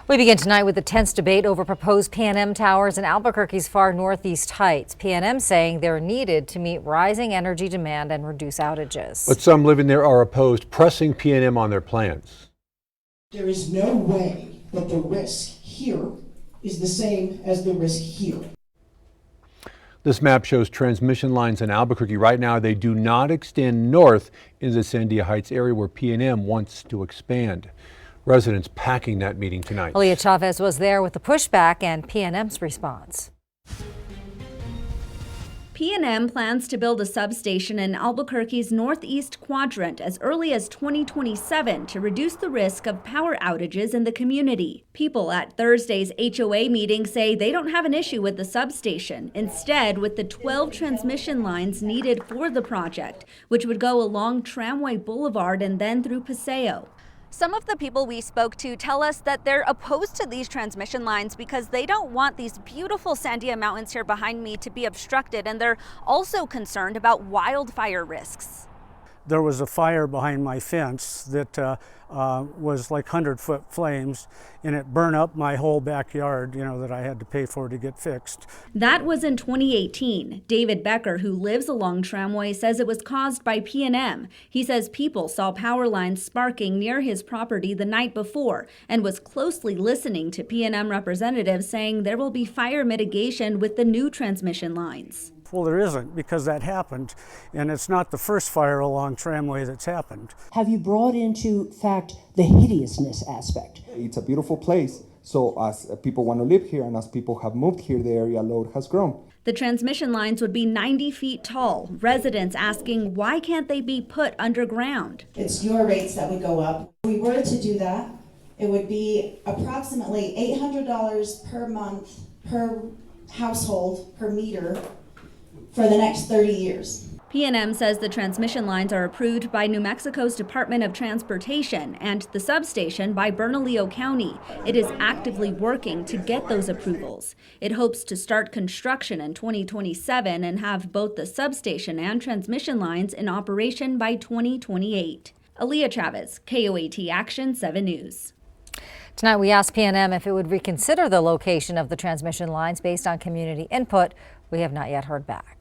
We begin tonight with a tense debate over proposed PNM towers in Albuquerque's far northeast heights. PNM saying they're needed to meet rising energy demand and reduce outages. But some living there are opposed, pressing PNM on their plans. There is no way that the risk here is the same as the risk here. This map shows transmission lines in Albuquerque. Right now, they do not extend north into the Sandia Heights area where PNM wants to expand. Residents packing that meeting tonight. Aaliyah Chavez was there with the pushback and PNM's response. PNM plans to build a substation in Albuquerque's northeast quadrant as early as 2027 to reduce the risk of power outages in the community. People at Thursday's HOA meeting say they don't have an issue with the substation, instead with the 12 transmission lines needed for the project, which would go along Tramway Boulevard and then through Paseo. Some of the people we spoke to tell us that they're opposed to these transmission lines because they don't want these beautiful Sandia Mountains here behind me to be obstructed, and they're also concerned about wildfire risks. There was a fire behind my fence that was like 100-foot flames, and it burned up my whole backyard, that I had to pay for to get fixed. That was in 2018. David Becker, who lives along Tramway, says it was caused by PNM. He says people saw power lines sparking near his property the night before and was closely listening to PNM representatives saying there will be fire mitigation with the new transmission lines. Well, there isn't, because that happened, and it's not the first fire along Tramway that's happened. Have you brought into fact the hideousness aspect? It's a beautiful place, so as people want to live here and as people have moved here, the area load has grown. The transmission lines would be 90 feet tall. Residents asking why can't they be put underground? It's your rates that would go up. If we were to do that, it would be approximately $800 per month per household per meter for the next 30 years. PNM says the transmission lines are approved by New Mexico's Department of Transportation and the substation by Bernalillo County. It is actively working to get those approvals. It hopes to start construction in 2027 and have both the substation and transmission lines in operation by 2028. Aaliyah Chavez, KOAT Action 7 News. Tonight we asked PNM if it would reconsider the location of the transmission lines based on community input. We have not yet heard back.